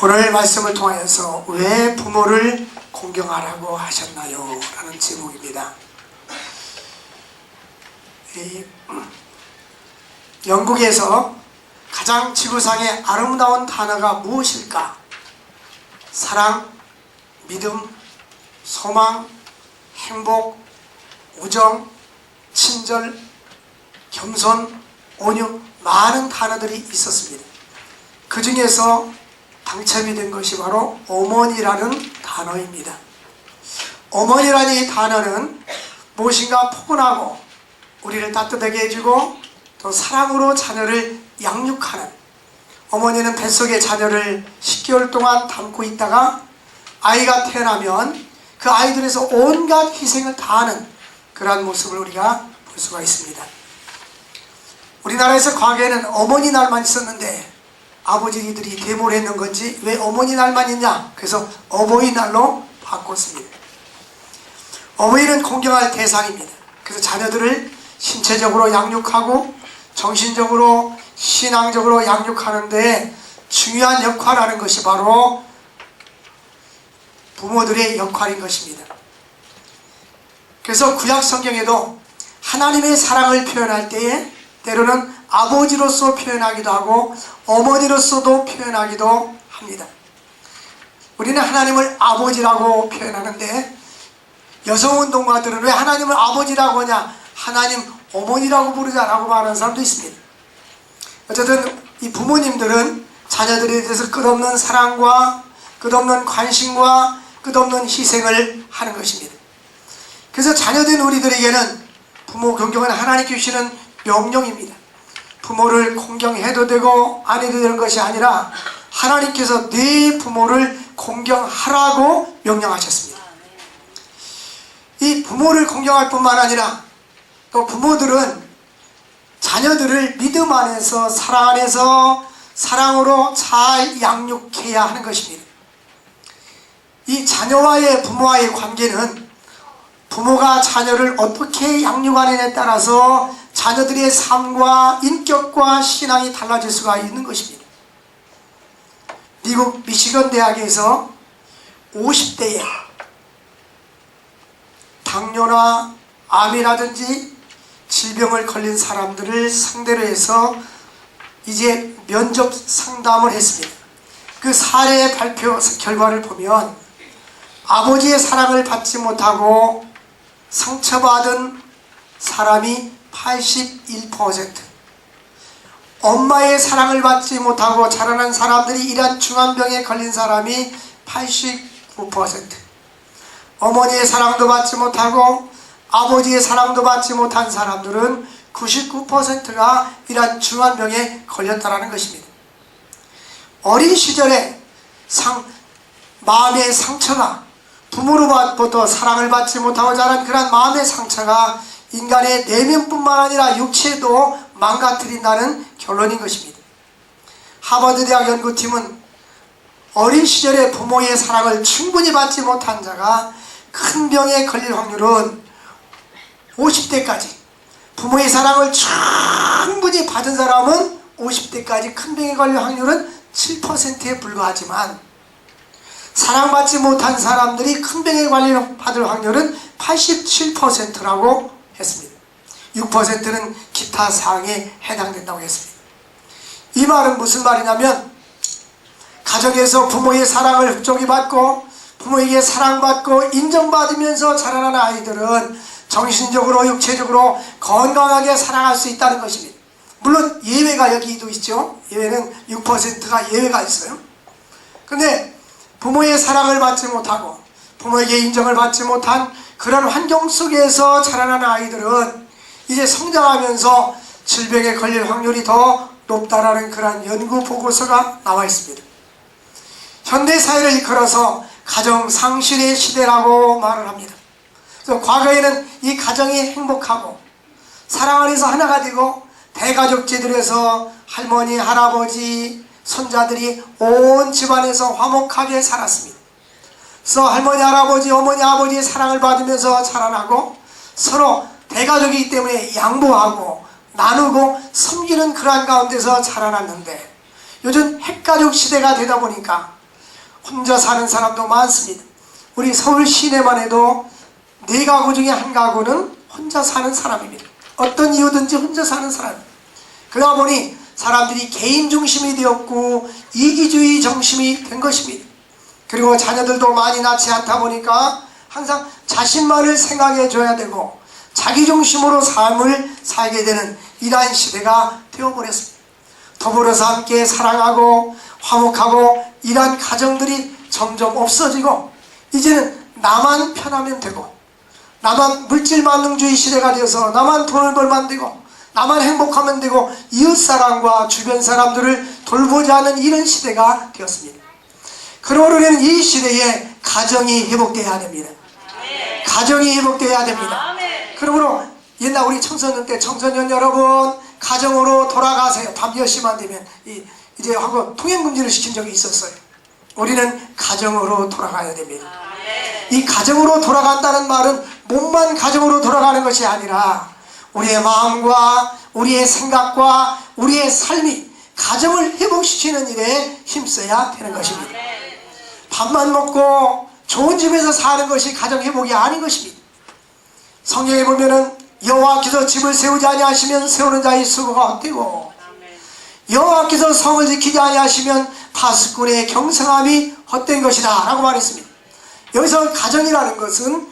오늘 말씀을 통하여서 왜 부모를 공경하라고 하셨나요? 라는 제목입니다. 영국에서 가장 지구상의 아름다운 단어가 무엇일까? 사랑, 믿음, 소망, 행복, 우정, 친절, 겸손, 온유, 많은 단어들이 있었습니다. 그 중에서 당첨이 된 것이 바로 어머니라는 단어입니다. 어머니라는 이 단어는 무엇인가 포근하고 우리를 따뜻하게 해주고 또 사랑으로 자녀를 양육하는, 어머니는 뱃속에 자녀를 10개월 동안 담고 있다가 아이가 태어나면 그 아이들에서 온갖 희생을 다하는 그러한 모습을 우리가 볼 수가 있습니다. 우리나라에서 과거에는 어머니 날만 있었는데 아버지들이 데모를 했는 건지 왜 어머니 날만 있냐? 그래서 어버이날로 바꿨습니다. 어버이는 공경할 대상입니다. 그래서 자녀들을 신체적으로 양육하고 정신적으로 신앙적으로 양육하는데 중요한 역할을 하는 것이 바로 부모들의 역할인 것입니다. 그래서 구약 성경에도 하나님의 사랑을 표현할 때에 때로는 아버지로서 표현하기도 하고 어머니로서도 표현하기도 합니다. 우리는 하나님을 아버지라고 표현하는데 여성운동가들은 왜 하나님을 아버지라고 하냐? 하나님 어머니라고 부르자라고 말하는 사람도 있습니다. 어쨌든 이 부모님들은 자녀들에 대해서 끝없는 사랑과 끝없는 관심과 끝없는 희생을 하는 것입니다. 그래서 자녀된 우리들에게는 부모 공경은 하나님께 주시는 명령입니다. 부모를 공경해도 되고 안 해도 되는 것이 아니라 하나님께서 네 부모를 공경하라고 명령하셨습니다. 이 부모를 공경할 뿐만 아니라 또 부모들은 자녀들을 믿음 안에서 사랑 안에서 사랑으로 잘 양육해야 하는 것입니다. 이 자녀와의 부모와의 관계는 부모가 자녀를 어떻게 양육하느냐에 따라서 자녀들의 삶과 인격과 신앙이 달라질 수가 있는 것입니다. 미국 미시건 대학에서 50대에 당뇨나 암이라든지 질병을 걸린 사람들을 상대로 해서 이제 면접 상담을 했습니다. 그 사례 발표 결과를 보면 아버지의 사랑을 받지 못하고 상처받은 사람이 81%, 엄마의 사랑을 받지 못하고 자라난 사람들이 이러한 중환병에 걸린 사람이 89%, 어머니의 사랑도 받지 못하고 아버지의 사랑도 받지 못한 사람들은 99%가 이러한 중환병에 걸렸다는 것입니다. 어린 시절에 마음의 상처가, 부모로부터 사랑을 받지 못하고 자란 그런 마음의 상처가 인간의 내면뿐만 아니라 육체도 망가뜨린다는 결론인 것입니다. 하버드 대학 연구팀은 어린 시절에 부모의 사랑을 충분히 받지 못한 자가 큰 병에 걸릴 확률은 50대까지, 부모의 사랑을 충분히 받은 사람은 50대까지 큰 병에 걸릴 확률은 7%에 불과하지만 사랑받지 못한 사람들이 큰 병에 받을 확률은 87%라고 했습니다. 6%는 기타 사항에 해당된다고 했습니다. 이 말은 무슨 말이냐면 가정에서 부모의 사랑을 흡족히 받고 부모에게 사랑받고 인정받으면서 자라나는 아이들은 정신적으로 육체적으로 건강하게 살아갈 수 있다는 것입니다. 물론 예외가 여기도 있죠. 예외는 6%가 예외가 있어요. 그런데 부모의 사랑을 받지 못하고 부모에게 인정을 받지 못한 그런 환경 속에서 자라나는 아이들은 이제 성장하면서 질병에 걸릴 확률이 더 높다라는 그런 연구 보고서가 나와 있습니다. 현대사회를 이끌어서 가정 상실의 시대라고 말을 합니다. 그래서 과거에는 이 가정이 행복하고 사랑 안에서 하나가 되고 대가족제들에서 할머니, 할아버지, 손자들이 온 집안에서 화목하게 살았습니다. 그래서 할머니, 할아버지, 어머니, 아버지의 사랑을 받으면서 자라나고 서로 대가족이기 때문에 양보하고 나누고 섬기는 그러한 가운데서 자라났는데 요즘 핵가족 시대가 되다 보니까 혼자 사는 사람도 많습니다. 우리 서울 시내만 해도 4가구 중에 1가구는 혼자 사는 사람입니다. 어떤 이유든지 혼자 사는 사람. 그러다 보니 사람들이 개인 중심이 되었고 이기주의 정심이 된 것입니다. 그리고 자녀들도 많이 낳지 않다 보니까 항상 자신만을 생각해 줘야 되고 자기 중심으로 삶을 살게 되는 이러한 시대가 되어버렸습니다. 더불어서 함께 사랑하고 화목하고 이러한 가정들이 점점 없어지고 이제는 나만 편하면 되고 나만 물질만능주의 시대가 되어서 나만 돈을 벌면 되고 나만 행복하면 되고 이웃사람과 주변 사람들을 돌보지 않는 이런 시대가 되었습니다. 그러므로 우리는 이 시대에 가정이 회복되어야 됩니다. 가정이 회복되어야 됩니다. 그러므로 옛날 우리 청소년 때 청소년 여러분 가정으로 돌아가세요. 밤 10시만 되면 이제 하고 통행금지를 시킨 적이 있었어요. 우리는 가정으로 돌아가야 됩니다. 이 가정으로 돌아간다는 말은 몸만 가정으로 돌아가는 것이 아니라 우리의 마음과 우리의 생각과 우리의 삶이 가정을 회복시키는 일에 힘써야 되는 것입니다. 밥만 먹고 좋은 집에서 사는 것이 가정 회복이 아닌 것입니다. 성경에 보면은 여호와께서 집을 세우지 아니하시면 세우는 자의 수고가 헛되고 여호와께서 성을 지키지 아니하시면 파수꾼의 경성함이 헛된 것이다 라고 말했습니다. 여기서 가정이라는 것은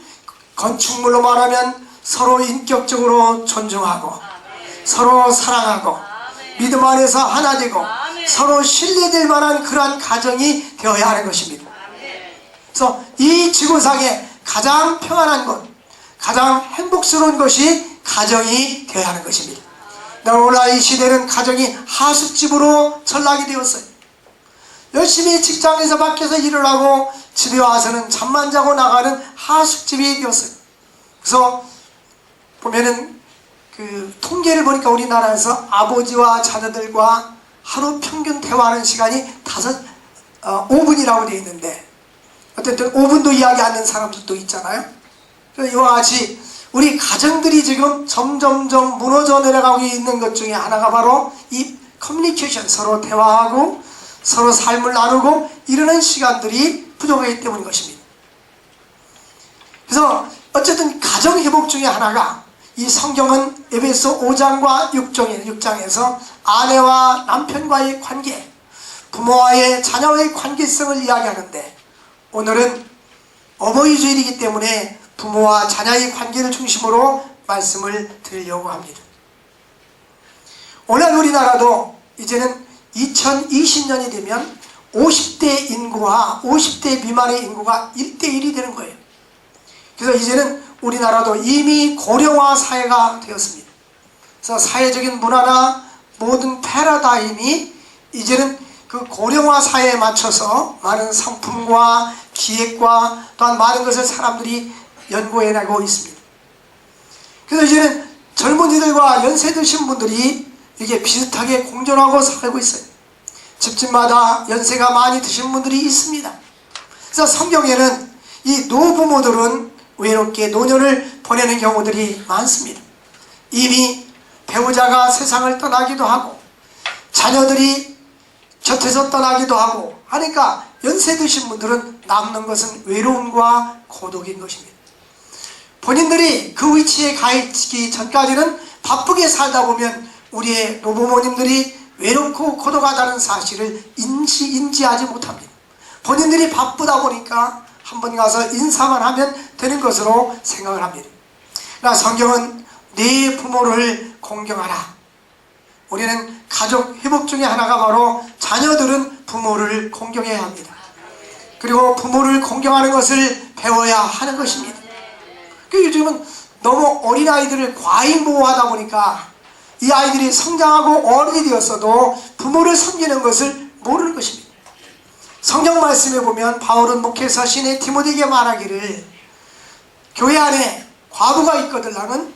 건축물로 말하면 서로 인격적으로 존중하고 서로 사랑하고 믿음 안에서 하나 되고 서로 신뢰될 만한 그러한 가정이 되어야 하는 것입니다. 그래서 이 지구상에 가장 평안한 것, 가장 행복스러운 것이 가정이 되어야 하는 것입니다. 오늘날 이 시대는 가정이 하숙집으로 전락이 되었어요. 열심히 직장에서 밖에서 일을 하고 집에 와서는 잠만 자고 나가는 하숙집이 되었어요. 그래서 보면은 그 통계를 보니까 우리나라에서 아버지와 자녀들과 하루 평균 대화하는 시간이 5분이라고 되어 있는데 어쨌든 5분도 이야기 안 하는 사람들도 있잖아요. 이와 같이 우리 가정들이 지금 점점점 무너져 내려가고 있는 것 중에 하나가 바로 이 커뮤니케이션, 서로 대화하고 서로 삶을 나누고 이러는 시간들이 부족하기 때문인 것입니다. 그래서 어쨌든 가정 회복 중에 하나가 이 성경은 에베소 5장과 6장에서 아내와 남편과의 관계, 부모와의 자녀의 관계성을 이야기하는데 오늘은 어버이 주일이기 때문에 부모와 자녀의 관계를 중심으로 말씀을 드리려고 합니다. 오늘 우리나라도 이제는 2020년이 되면 50대 인구와 50대 미만의 인구가 1대1이 되는 거예요. 그래서 이제는 우리나라도 이미 고령화 사회가 되었습니다. 그래서 사회적인 문화나 모든 패러다임이 이제는 그 고령화 사회에 맞춰서 많은 상품과 기획과 또한 많은 것을 사람들이 연구해내고 있습니다. 그래서 이제는 젊은이들과 연세 드신 분들이 이게 비슷하게 공존하고 살고 있어요. 집집마다 연세가 많이 드신 분들이 있습니다. 그래서 성경에는 이 노부모들은 외롭게 노년을 보내는 경우들이 많습니다. 이미 배우자가 세상을 떠나기도 하고 자녀들이 곁에서 떠나기도 하고 하니까 연세 드신 분들은 남는 것은 외로움과 고독인 것입니다. 본인들이 그 위치에 가 있기 전까지는 바쁘게 살다 보면 우리의 노부모님들이 외롭고 고독하다는 사실을 인지하지 못합니다. 본인들이 바쁘다 보니까 한번 가서 인사만 하면 되는 것으로 생각을 합니다. 그러나 성경은 네 부모를 공경하라. 우리는 가족 회복 중에 하나가 바로 자녀들은 부모를 공경해야 합니다. 그리고 부모를 공경하는 것을 배워야 하는 것입니다. 요즘은 너무 어린아이들을 과잉 보호하다 보니까 이 아이들이 성장하고 어른이 되었어도 부모를 섬기는 것을 모르는 것입니다. 성경 말씀에 보면 바울은 목회서 신의 디모데에게 말하기를 교회 안에 과부가 있거들라면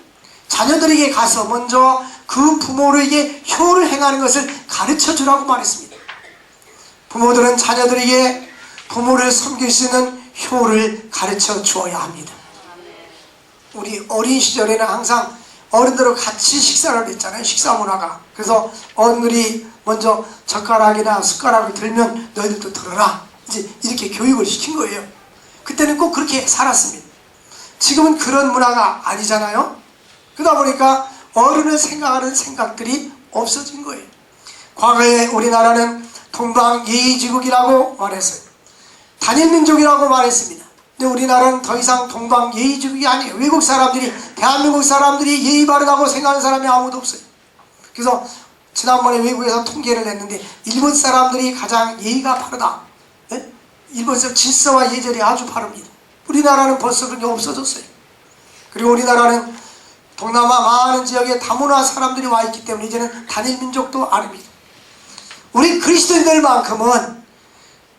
자녀들에게 가서 먼저 그 부모에게 효를 행하는 것을 가르쳐 주라고 말했습니다. 부모들은 자녀들에게 부모를 섬길 수 있는 효를 가르쳐 주어야 합니다. 우리 어린 시절에는 항상 어른들과 같이 식사를 했잖아요. 식사 문화가. 그래서 어른들이 먼저 젓가락이나 숟가락을 들면 너희들도 들어라. 이제 이렇게 교육을 시킨 거예요. 그때는 꼭 그렇게 살았습니다. 지금은 그런 문화가 아니잖아요. 그러다 보니까 어른을 생각하는 생각들이 없어진 거예요. 과거에 우리나라는 동방예의지국이라고 말했어요. 단일민족이라고 말했습니다. 근데 우리나라는 더 이상 동방예의지국이 아니에요. 외국 사람들이, 대한민국 사람들이 예의 바르다고 생각하는 사람이 아무도 없어요. 그래서 지난번에 외국에서 통계를 냈는데 일본 사람들이 가장 예의가 바르다. 네? 일본에서 질서와 예절이 아주 바릅니다. 우리나라는 벌써 그런 게 없어졌어요. 그리고 우리나라는 동남아 많은 지역에 다문화 사람들이 와 있기 때문에 이제는 단일민족도 아닙니다. 우리 그리스도인들만큼은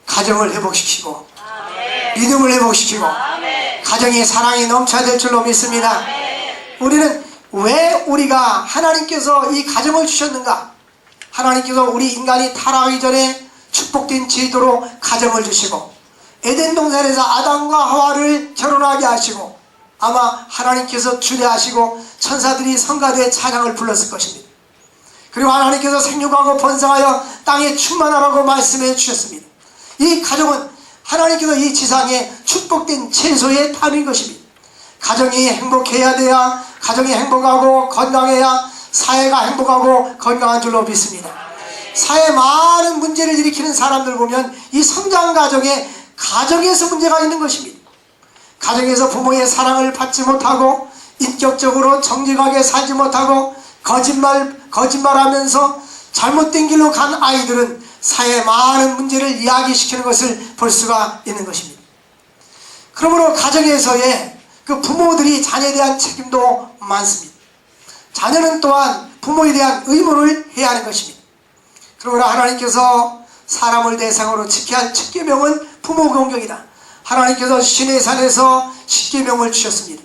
가정을 회복시키고 믿음을 회복시키고 가정의 사랑이 넘쳐야 될 줄로 믿습니다. 우리는 왜 우리가 하나님께서 이 가정을 주셨는가? 하나님께서 우리 인간이 타락하기 전에 축복된 제도로 가정을 주시고 에덴 동산에서 아담과 하와를 결혼하게 하시고 아마 하나님께서 주례하시고 천사들이 성가대 찬양을 불렀을 것입니다. 그리고 하나님께서 생육하고 번성하여 땅에 충만하라고 말씀해 주셨습니다. 이 가정은 하나님께서 이 지상에 축복된 채소의 담인 것입니다. 가정이 행복해야 돼야 가정이 행복하고 건강해야 사회가 행복하고 건강한 줄로 믿습니다. 사회 많은 문제를 일으키는 사람들 보면 이 성장 과정에 가정에서 문제가 있는 것입니다. 가정에서 부모의 사랑을 받지 못하고 인격적으로 정직하게 살지 못하고 거짓말하면서 잘못된 길로 간 아이들은 사회의 많은 문제를 이야기시키는 것을 볼 수가 있는 것입니다. 그러므로 가정에서의 그 부모들이 자녀에 대한 책임도 많습니다. 자녀는 또한 부모에 대한 의무를 해야 하는 것입니다. 그러므로 하나님께서 사람을 대상으로 지켜야 할 칙계명은 부모 공경이다. 하나님께서 신의 산에서 10계명을 주셨습니다.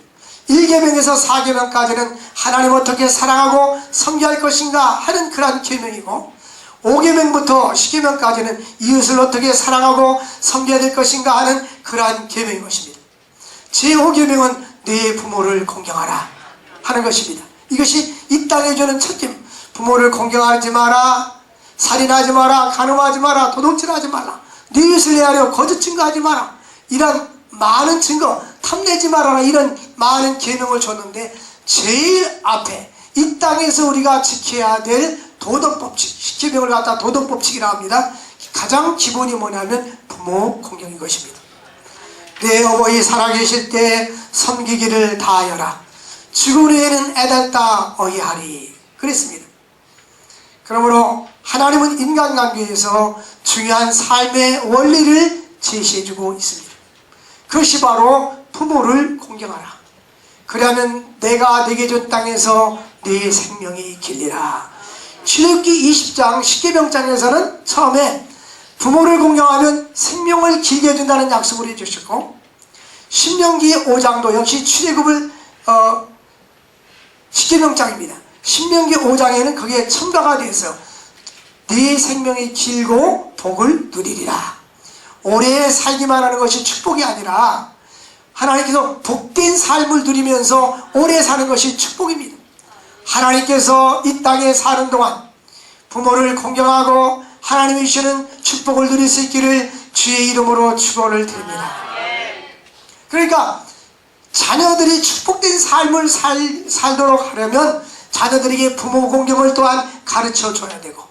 1계명에서 4계명까지는 하나님 어떻게 사랑하고 섬겨할 것인가 하는 그러한 계명이고 5계명부터 10계명까지는 이웃을 어떻게 사랑하고 섬겨야 될 것인가 하는 그러한 계명인 것입니다. 제5계명은 내 부모를 공경하라 하는 것입니다. 이것이 이 땅에 주는 첫째, 부모를 공경하지 마라, 살인하지 마라, 간음하지 마라, 도둑질하지 마라, 네 이웃을 내하려 거짓 증거하지 마라, 이런 많은 증거, 탐내지 말아라, 이런 많은 계명을 줬는데 제일 앞에 이 땅에서 우리가 지켜야 될 도덕법칙, 10계명을 갖다 도덕법칙이라고 합니다. 가장 기본이 뭐냐면 부모 공경인 것입니다. 내 어머니 살아계실 때 섬기기를 다하여라. 죽은 후에는 애달다 어이하리. 그랬습니다. 그러므로 하나님은 인간관계에서 중요한 삶의 원리를 제시해주고 있습니다. 그것이 바로 부모를 공경하라. 그러면 내가 내게 준 땅에서 네 생명이 길리라. 출애굽기 20장 10계명장에서는 처음에 부모를 공경하면 생명을 길게 해준다는 약속을 해주셨고, 신명기 5장도 역시 출애굽을 10계명장입니다. 신명기 5장에는 거기에 첨가가 되어서 네 생명이 길고 복을 누리리라. 오래 살기만 하는 것이 축복이 아니라 하나님께서 복된 삶을 누리면서 오래 사는 것이 축복입니다. 하나님께서 이 땅에 사는 동안 부모를 공경하고 하나님이 주시는 축복을 누릴 수 있기를 주의 이름으로 축원을 드립니다. 그러니까 자녀들이 축복된 삶을 살도록 하려면 자녀들에게 부모 공경을 또한 가르쳐 줘야 되고,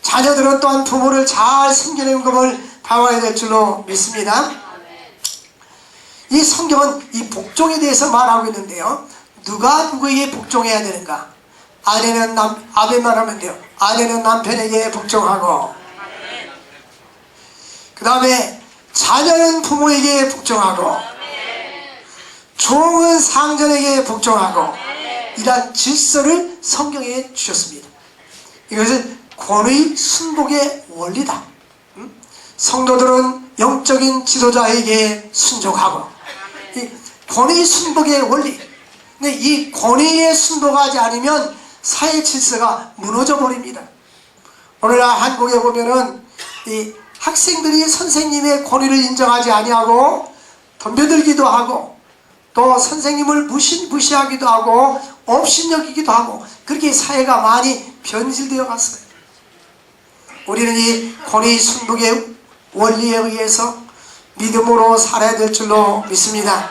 자녀들은 또한 부모를 잘 섬기는 것을 배워야 될 줄로 믿습니다. 이 성경은 이 복종에 대해서 말하고 있는데요, 누가 누구에게 복종해야 되는가? 아내는 아멘만 하면 돼요. 아내는 남편에게 복종하고, 그 다음에 자녀는 부모에게 복종하고, 종은 상전에게 복종하고, 이러한 질서를 성경에 주셨습니다. 이것은 권위 순복의 원리다. 성도들은 영적인 지도자에게 순종하고, 이 권위 순복의 원리. 근데 이 권위에 순복하지 않으면 사회 질서가 무너져 버립니다. 오늘날 한국에 보면은 이 학생들이 선생님의 권위를 인정하지 아니하고 덤벼들기도 하고, 또 선생님을 무시하기도 하고 업신여기기도 하고, 그렇게 사회가 많이 변질되어 갔어요. 우리는 이 권위 순복의 원리에 의해서 믿음으로 살아야 될 줄로 믿습니다.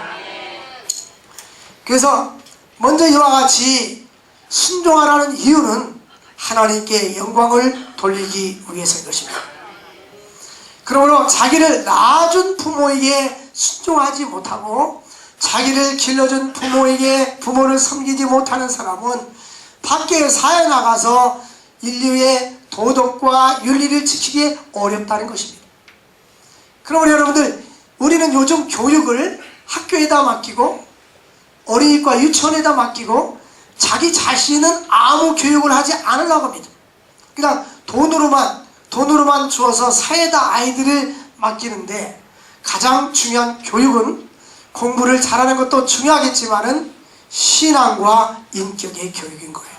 그래서 먼저 이와 같이 순종하라는 이유는 하나님께 영광을 돌리기 위해서인 것입니다. 그러므로 자기를 낳아준 부모에게 순종하지 못하고 자기를 길러준 부모를 섬기지 못하는 사람은 밖에 사회 나가서 인류의 도덕과 윤리를 지키기 어렵다는 것입니다. 그러므로 여러분들, 우리는 요즘 교육을 학교에다 맡기고 어린이과 유치원에다 맡기고 자기 자신은 아무 교육을 하지 않으려고 합니다. 그냥 돈으로만 주어서 사회에다 아이들을 맡기는데, 가장 중요한 교육은 공부를 잘하는 것도 중요하겠지만은 신앙과 인격의 교육인 거예요.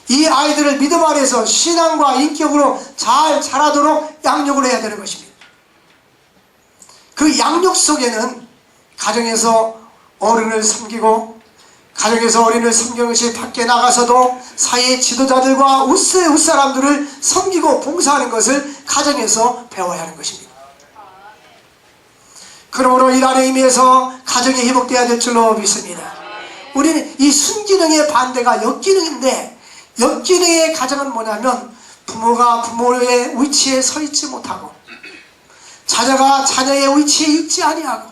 이 아이들을 믿음 안에서 신앙과 인격으로 잘 자라도록 양육을 해야 되는 것입니다. 그 양육 속에는 가정에서 어른을 섬기고, 가정에서 어린을 섬기는 것이 밖에 나가서도 사회 지도자들과 윗사람들을 섬기고 봉사하는 것을 가정에서 배워야 하는 것입니다. 그러므로 이러한 의미에서 가정이 회복되어야 될 줄로 믿습니다. 우리는 이 순기능의 반대가 역기능인데, 역기능의 가정은 뭐냐면 부모가 부모의 위치에 서 있지 못하고 자녀가 자녀의 위치에 있지 아니하고,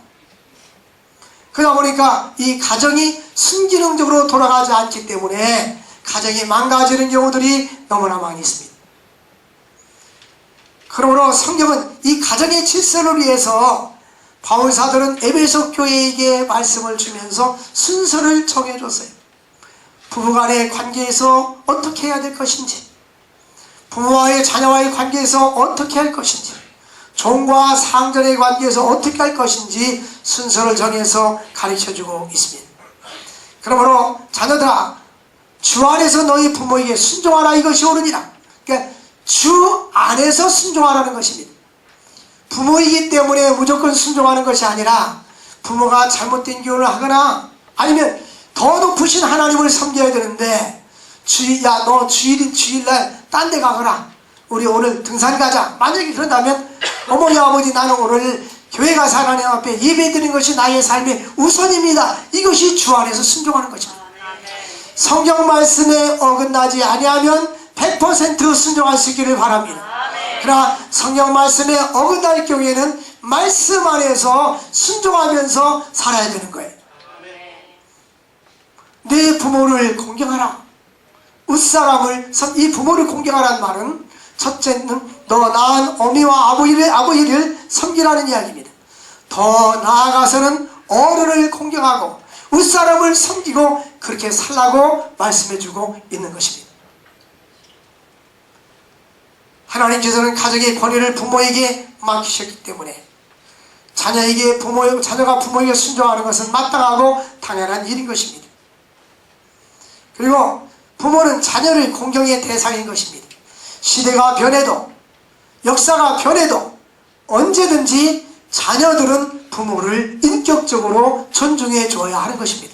그러다 보니까 이 가정이 순기능적으로 돌아가지 않기 때문에 가정이 망가지는 경우들이 너무나 많이 있습니다. 그러므로 성경은 이 가정의 질서를 위해서 바울사도는 에베소 교회에게 말씀을 주면서 순서를 정해줬어요. 부부간의 관계에서 어떻게 해야 될 것인지, 부모와의 자녀와의 관계에서 어떻게 할 것인지, 종과 상전의 관계에서 어떻게 할 것인지 순서를 정해서 가르쳐주고 있습니다. 그러므로 자녀들아, 주 안에서 너희 부모에게 순종하라, 이것이 옳으니라. 그러니까 주 안에서 순종하라는 것입니다. 부모이기 때문에 무조건 순종하는 것이 아니라, 부모가 잘못된 교훈을 하거나 아니면 더 높으신 하나님을 섬겨야 되는데, 너 주일날 딴 데 가거라, 우리 오늘 등산 가자, 만약에 그런다면 어머니 아버지, 나는 오늘 교회 가서 하나님 앞에 예배드리는 것이 나의 삶의 우선입니다. 이것이 주 안에서 순종하는 것입니다. 성경 말씀에 어긋나지 아니하면 100% 순종할 수 있기를 바랍니다. 그러나 성경 말씀에 어긋날 경우에는 말씀 안에서 순종하면서 살아야 되는 거예요. 내 부모를 공경하라. 윗사람을, 이 부모를 공경하라는 말은 첫째는 너 낳은 어미와 아버지를 섬기라는 이야기입니다. 더 나아가서는 어른을 공경하고 윗사람을 섬기고 그렇게 살라고 말씀해주고 있는 것입니다. 하나님께서는 가정의 권위를 부모에게 맡기셨기 때문에 자녀가 부모에게 순종하는 것은 마땅하고 당연한 일인 것입니다. 그리고 부모는 자녀를 공경의 대상인 것입니다. 시대가 변해도, 역사가 변해도 언제든지 자녀들은 부모를 인격적으로 존중해 줘야 하는 것입니다.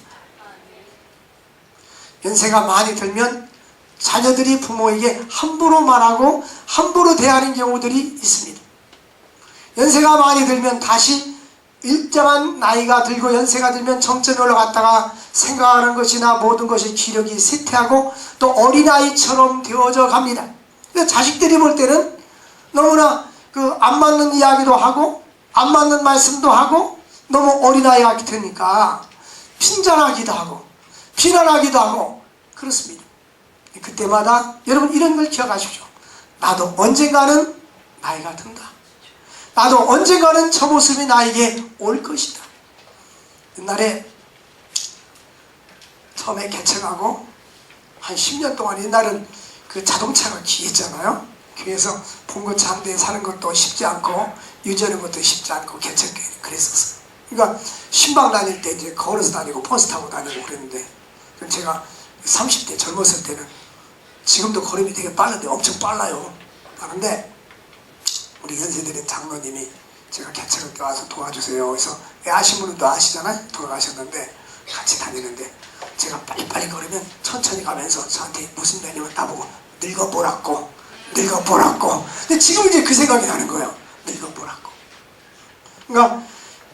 연세가 많이 들면 자녀들이 부모에게 함부로 말하고 함부로 대하는 경우들이 있습니다. 연세가 많이 들면 다시 일정한 나이가 들고 연세가 들면 정점에 올라갔다가 생각하는 것이나 모든 것이 기력이 쇠퇴하고 또 어린아이처럼 되어져 갑니다. 자식들이 볼 때는 너무나 안 맞는 이야기도 하고 안 맞는 말씀도 하고 너무 어린아이 같으니까 핀잔하기도 하고 비난하기도 하고 그렇습니다. 그때마다 여러분 이런 걸 기억하십시오. 나도 언젠가는 나이가 든다. 나도 언젠가는 저 모습이 나에게 올 것이다. 옛날에 처음에 개척하고 한 10년 동안, 옛날은 그 자동차가 귀했잖아요. 그래서 봉고차 한 대에 사는 것도 쉽지 않고 유지하는 것도 쉽지 않고 개척교회는 그랬었어요. 그러니까 신방 다닐 때 이제 걸어서 다니고 버스 타고 다니고 그랬는데, 제가 30대 젊었을 때는 지금도 걸음이 되게 빠른데 엄청 빨라요. 그런데 우리 연세드린 장로님이 제가 개척할 때 와서 도와주세요. 그래서 아시는 분도 아시잖아요. 돌아가셨는데 같이 다니는데 제가 빨리빨리 걸으면 천천히 가면서 저한테 무슨 말이면 나보고 늙어보라고 늙어보라고. 근데 지금 이제 그 생각이 나는 거예요. 늙어보라고. 그러니까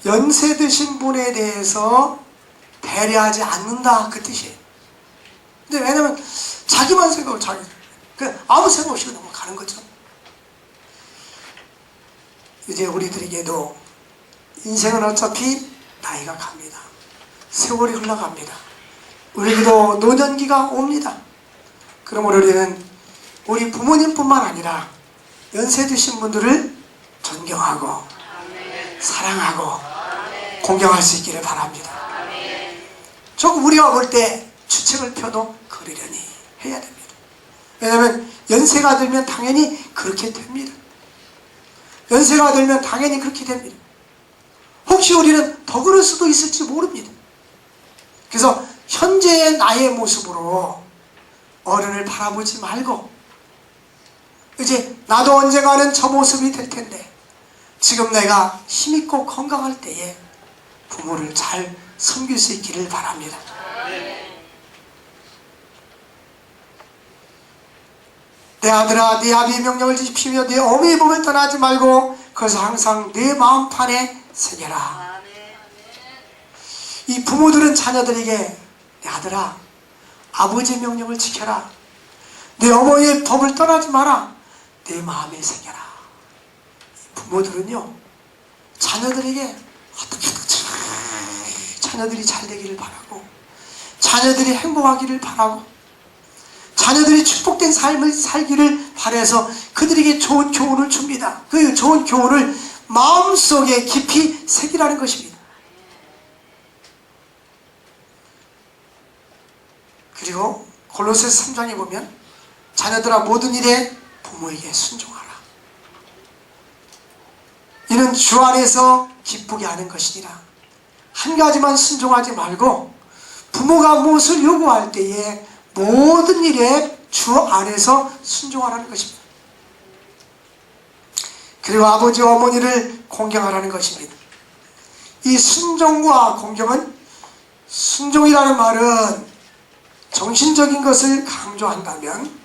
연세 드신 분에 대해서 배려하지 않는다, 그 뜻이에요. 근데 왜냐면 자기만 생각을 아무 생각 없이 넘어가는 거죠. 이제 우리들에게도 인생은 어차피 나이가 갑니다. 세월이 흘러갑니다. 우리에게도 노년기가 옵니다. 그러므로 우리는 우리 부모님뿐만 아니라 연세 드신 분들을 존경하고 사랑하고 공경할 수 있기를 바랍니다. 조금 우리가 볼 때 주책을 펴도 그러려니 해야 됩니다. 왜냐하면 연세가 들면 당연히 그렇게 됩니다. 연세가 들면 당연히 그렇게 됩니다. 혹시 우리는 더 그럴 수도 있을지 모릅니다. 그래서 현재의 나의 모습으로 어른을 바라보지 말고, 이제 나도 언젠가는 저 모습이 될 텐데 지금 내가 힘있고 건강할 때에 부모를 잘 섬길 수 있기를 바랍니다. 내 아들아, 네 아비의 명령을 지키며 네 어미의 법을 떠나지 말고 그것을 항상 네 마음판에 새겨라. 이 부모들은 자녀들에게 내 아들아, 아버지의 명령을 지켜라. 내 어머니의 법을 떠나지 마라. 내 마음에 새겨라. 부모들은요, 자녀들에게 어떻게든 자녀들이 잘 되기를 바라고, 자녀들이 행복하기를 바라고, 자녀들이 축복된 삶을 살기를 바라서 그들에게 좋은 교훈을 줍니다. 그 좋은 교훈을 마음속에 깊이 새기라는 것입니다. 그리고 골로새서 3장에 보면 자녀들아 모든 일에 부모에게 순종하라. 이는 주 안에서 기쁘게 하는 것이니라. 한 가지만 순종하지 말고 부모가 무엇을 요구할 때에 모든 일에 주 안에서 순종하라는 것입니다. 그리고 아버지 어머니를 공경하라는 것입니다. 이 순종과 공경은, 순종이라는 말은 정신적인 것을 강조한다면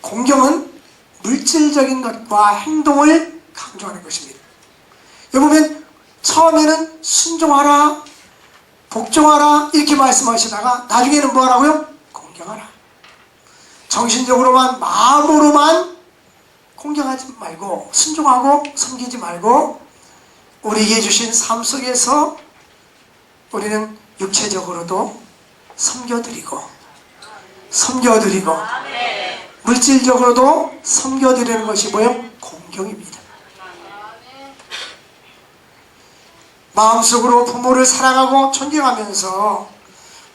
공경은 물질적인 것과 행동을 강조하는 것입니다. 여기 보면 처음에는 순종하라, 복종하라 이렇게 말씀하시다가 나중에는 뭐 하라고요? 공경하라. 정신적으로만, 마음으로만 공경하지 말고, 순종하고 섬기지 말고 우리에게 주신 삶 속에서 우리는 육체적으로도 섬겨드리고 물질적으로도 섬겨드리는 것이 뭐예요? 공경입니다. 마음속으로 부모를 사랑하고 존경하면서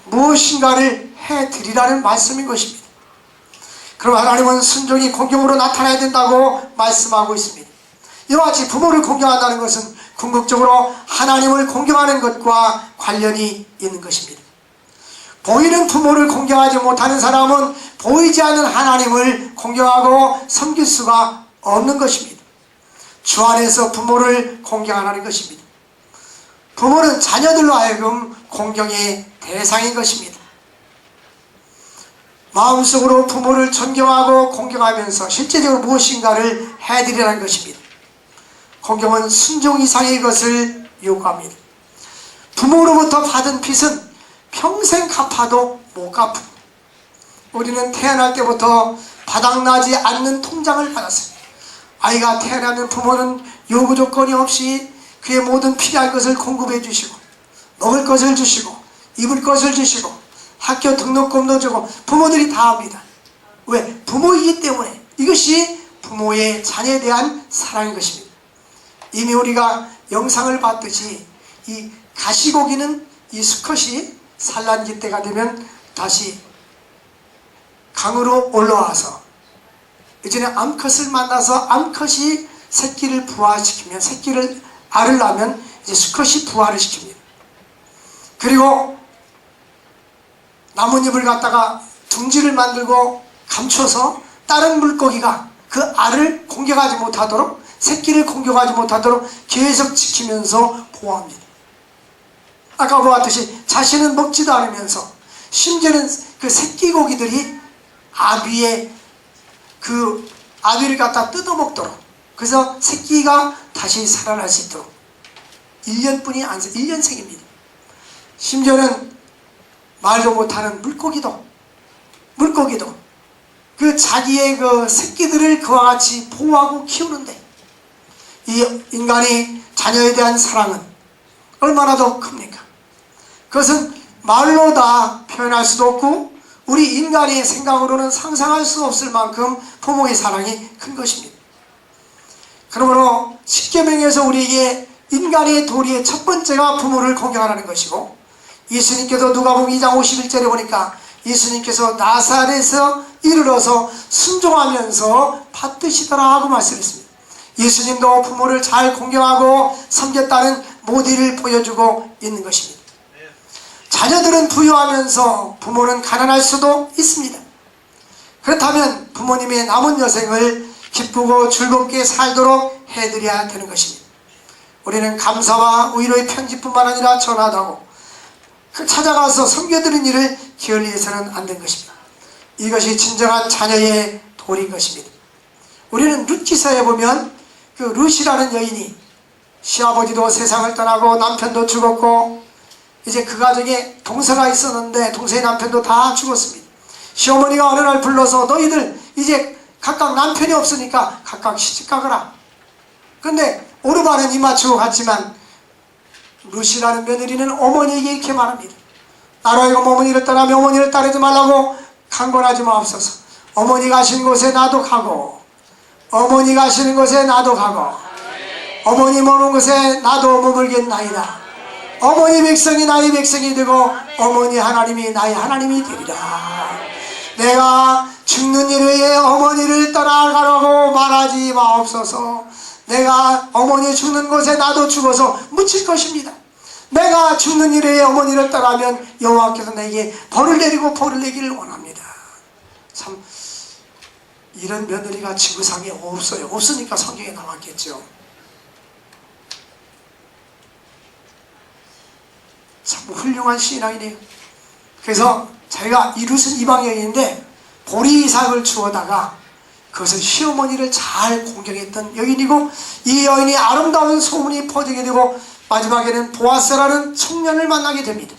무엇인가를 해드리라는 말씀인 것입니다. 그럼 하나님은 순종이 공경으로 나타나야 된다고 말씀하고 있습니다. 이와 같이 부모를 공경한다는 것은 궁극적으로 하나님을 공경하는 것과 관련이 있는 것입니다. 보이는 부모를 공경하지 못하는 사람은 보이지 않는 하나님을 공경하고 섬길 수가 없는 것입니다. 주 안에서 부모를 공경하라는 것입니다. 부모는 자녀들로 하여금 공경의 대상인 것입니다. 마음속으로 부모를 존경하고 공경하면서 실제적으로 무엇인가를 해드리라는 것입니다. 공경은 순종 이상의 것을 요구합니다. 부모로부터 받은 빚은 평생 갚아도 못 갚고, 우리는 태어날 때부터 바닥나지 않는 통장을 받았습니다. 아이가 태어나면 부모는 요구 조건이 없이 그의 모든 필요한 것을 공급해 주시고, 먹을 것을 주시고, 입을 것을 주시고, 학교 등록금도 주고, 부모들이 다 합니다. 왜? 부모이기 때문에. 이것이 부모의 자녀에 대한 사랑인 것입니다. 이미 우리가 영상을 봤듯이 이 가시고기는, 이 수컷이 산란기 때가 되면 다시 강으로 올라와서 이전에 암컷을 만나서 암컷이 새끼를 부화시키면, 알을 낳으면 이제 수컷이 부화를 시킵니다. 그리고 나뭇잎을 갖다가 둥지를 만들고 감춰서 다른 물고기가 그 알을 공격하지 못하도록, 새끼를 공격하지 못하도록 계속 지키면서 보호합니다. 아까 보았듯이 자신은 먹지도 않으면서 심지어는 그 새끼 고기들이 아비의 그 아비를 갖다 뜯어먹도록, 그래서 새끼가 다시 살아날 수 있도록 1년뿐이 안 써, 1년생입니다. 심지어는 말도 못하는 물고기도 그 자기의 그 새끼들을 그와 같이 보호하고 키우는데, 이 인간이 자녀에 대한 사랑은 얼마나 더 큽니까? 그것은 말로 다 표현할 수도 없고 우리 인간의 생각으로는 상상할 수 없을 만큼 부모의 사랑이 큰 것입니다. 그러므로 십계명에서 우리에게 인간의 도리의 첫 번째가 부모를 공경하라는 것이고, 예수님께서 누가복음 2장 51절에 보니까 예수님께서 나사렛에서 이르러서 순종하면서 받드시더라 하고 말씀했습니다. 예수님도 부모를 잘 공경하고 섬겼다는 모델을 보여주고 있는 것입니다. 자녀들은 부유하면서 부모는 가난할 수도 있습니다. 그렇다면 부모님의 남은 여생을 기쁘고 즐겁게 살도록 해드려야 되는 것입니다. 우리는 감사와 위로의 편지뿐만 아니라 전하다고 찾아가서 섬겨드리는 일을 게을리해서는 안 된 것입니다. 이것이 진정한 자녀의 도리인 것입니다. 우리는 룻기서에 보면 그 룻이라는 여인이 시아버지도 세상을 떠나고 남편도 죽었고 이제 그 가정에 동서가 있었는데 동서의 남편도 다 죽었습니다. 시어머니가 어느 날 불러서 너희들 이제 각각 남편이 없으니까 각각 시집가거라. 근데 오르반은 입 맞추고 갔지만 룻이라는 며느리는 어머니에게 이렇게 말합니다. 나로 하여금 어머니를 떠나며 어머니를 따르지 말라고 강권하지 마옵소서. 어머니 가시는 곳에 나도 가고 어머니 가시는 곳에 나도 가고 어머니 머무는 곳에 나도 머물겠나이다. 어머니 백성이 나의 백성이 되고 어머니 하나님이 나의 하나님이 되리라. 내가 죽는 일에 어머니를 떠나가라고 말하지 마옵소서. 내가 어머니 죽는 곳에 나도 죽어서 묻힐 것입니다. 내가 죽는 일에 어머니를 떠나면 여호와께서 내게 벌을 내리고 벌을 내기를 원합니다. 참 이런 며느리가 지구상에 없어요. 없으니까 성경에 나왔겠죠. 참 훌륭한 신앙이네요. 그래서 자기가 이 룻은 이방여인인데 보리 이삭을 주워다가 그것을 시어머니를 잘 공경했던 여인이고, 이 여인이 아름다운 소문이 퍼지게 되고 마지막에는 보아스라는 청년을 만나게 됩니다.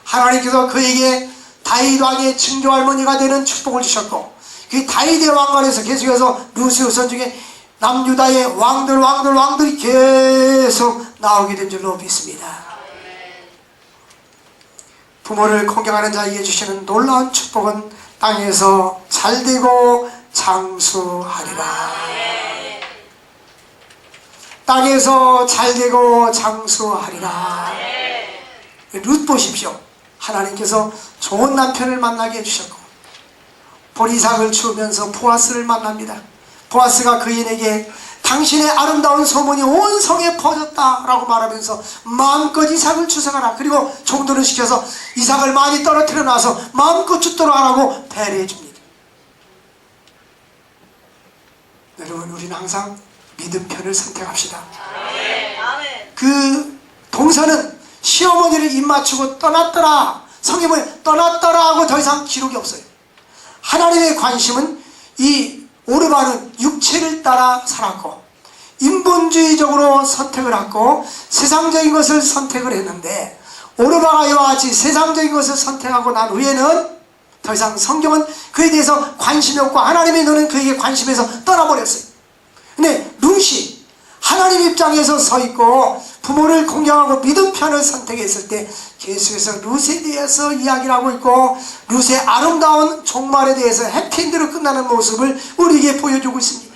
하나님께서 그에게 다윗 왕의 증조 할머니가 되는 축복을 주셨고, 그 다윗의 왕관에서 계속해서 룻의 후손 중에 남유다의 왕들이 계속 나오게 된 줄로 믿습니다. 부모를 공경하는 자에게 주시는 놀라운 축복은 땅에서 잘되고 장수하리라. 땅에서 잘되고 장수하리라. 룻 보십시오. 하나님께서 좋은 남편을 만나게 해주셨고 보리삭을 주우면서 보아스를 만납니다. 보아스가 그인에게 당신의 아름다운 소문이 온 성에 퍼졌다라고 말하면서 마음껏 이삭을 주워가라. 그리고 종들을 시켜서 이삭을 많이 떨어뜨려 놔서 마음껏 죽도록 하라고 배려해 줍니다. 여러분, 우리는 항상 믿음 편을 선택합시다. 그 동서는 시어머니를 입맞추고 떠났더라, 성경에 보면 떠났더라 하고 더 이상 기록이 없어요. 하나님의 관심은 이 오르반은 육체를 따라 살았고 인본주의적으로 선택을 했고 세상적인 것을 선택을 했는데, 오르바가 이와 같이 세상적인 것을 선택하고 난 후에는 더 이상 성경은 그에 대해서 관심이 없고 하나님의 눈은 그에게 관심에서 떠나버렸어요. 근데 룻이 하나님 입장에서 서 있고 부모를 공경하고 믿음 편을 선택했을 때 계속해서 룻에 대해서 이야기를 하고 있고 룻의 아름다운 종말에 대해서 해피엔드로 끝나는 모습을 우리에게 보여주고 있습니다.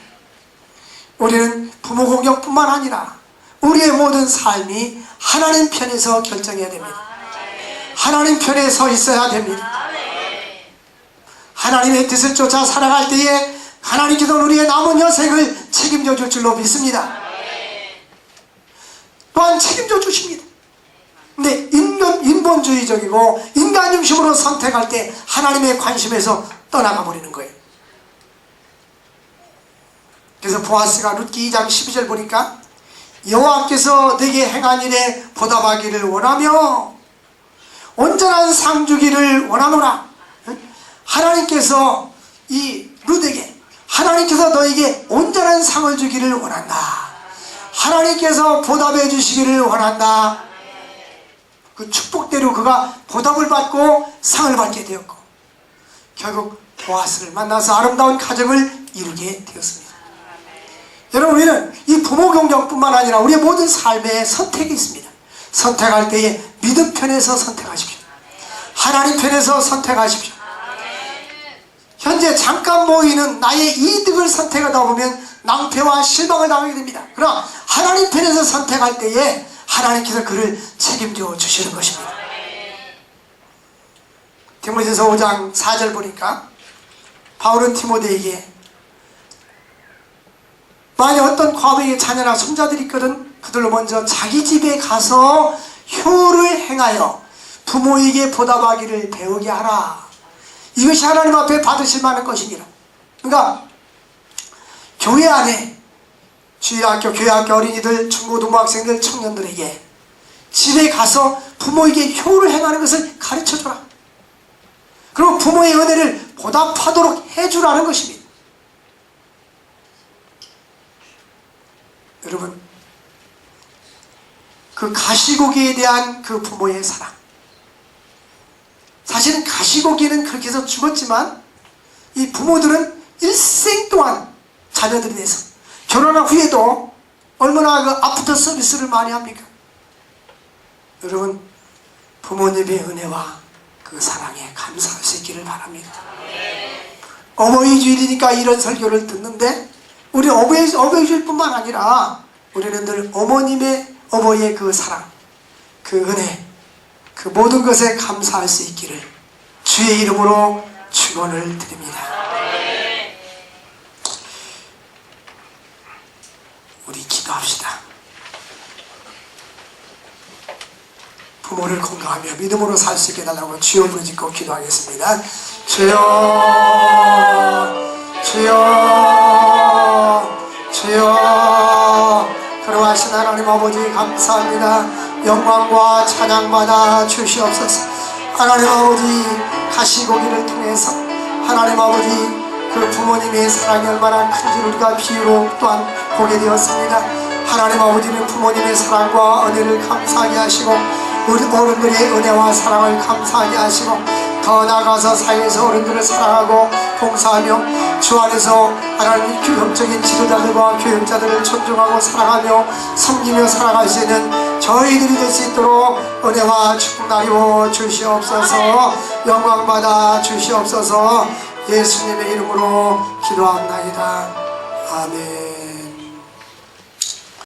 우리는 부모 공경뿐만 아니라 우리의 모든 삶이 하나님 편에서 결정해야 됩니다. 하나님 편에 서 있어야 됩니다. 하나님의 뜻을 쫓아 살아갈 때에 하나님께서 우리의 남은 여생을 책임져 줄 줄로 믿습니다. 또한 책임져 주십니다. 근데 인본주의적이고 인간 중심으로 선택할 때 하나님의 관심에서 떠나가 버리는 거예요. 그래서 보아스가 룻기 2장 12절 보니까 여호와께서 내게 행한 일에 보답하기를 원하며 온전한 상 주기를 원하노라. 하나님께서 이 룻에게 하나님께서 너에게 온전한 상을 주기를 원한다. 하나님께서 보답해 주시기를 원한다. 그 축복대로 그가 보답을 받고 상을 받게 되었고 결국 보아스를 만나서 아름다운 가정을 이루게 되었습니다. 여러분, 우리는 이 부모 경쟁뿐만 아니라 우리의 모든 삶에 선택이 있습니다. 선택할 때에 믿음 편에서 선택하십시오. 하나님 편에서 선택하십시오. 현재 잠깐 보이는 나의 이득을 선택하다 보면 낭패와 실망을 당하게 됩니다. 그러나 하나님 편에서 선택할 때에 하나님께서 그를 책임져 주시는 것입니다. 디모데전서 5장 4절 보니까 바울은 디모데에게 만약 어떤 과부에게 자녀나 손자들이 있거든 그들로 먼저 자기 집에 가서 효를 행하여 부모에게 보답하기를 배우게 하라. 이것이 하나님 앞에 받으실 만한 것입니다. 그러니까 교회 안에 주일학교, 교회학교 어린이들, 중고등부학생들, 청년들에게 집에 가서 부모에게 효를 행하는 것을 가르쳐줘라. 그리고 부모의 은혜를 보답하도록 해주라는 것입니다. 여러분, 그 가시고기에 대한 그 부모의 사랑, 사실은 가시고기는 그렇게 해서 죽었지만 이 부모들은 일생 동안 자녀들에 대해서 결혼한 후에도 얼마나 그 아프터 서비스를 많이 합니까? 여러분, 부모님의 은혜와 그 사랑에 감사할 수 있기를 바랍니다. 어버이 주일이니까 이런 설교를 듣는데 우리 어버이 주일뿐만 아니라 우리는 늘 어머니의 그 사랑, 그 은혜, 그 모든 것에 감사할 수 있기를 주의 이름으로 축원을 드립니다. 우리 기도합시다. 부모를 건강하며 믿음으로 살 수 있게 해달라고 주여 부르짖고 기도하겠습니다. 주여, 주여, 주여. 그러하신 하나님 아버지 감사합니다. 영광과 찬양받아 주시옵소서. 하나님 아버지, 가시고기를 통해서 하나님 아버지 그 부모님의 사랑이 얼마나 큰지 우리가 비유로 또한 보게 되었습니다. 하나님 아버지는 부모님의 사랑과 은혜를 감사하게 하시고 우리 어른들의 은혜와 사랑을 감사하게 하시고 더 나아가서 사회에서 어른들을 사랑하고 봉사하며 주 안에서 하나님 교육적인 지도자들과 교육자들을 존중하고 사랑하며 섬기며 살아갈 수 있는 저희들이 될 수 있도록 은혜와 축복 나누어 주시옵소서. 영광받아 주시옵소서. 예수님의 이름으로 기도합나이다. 아멘.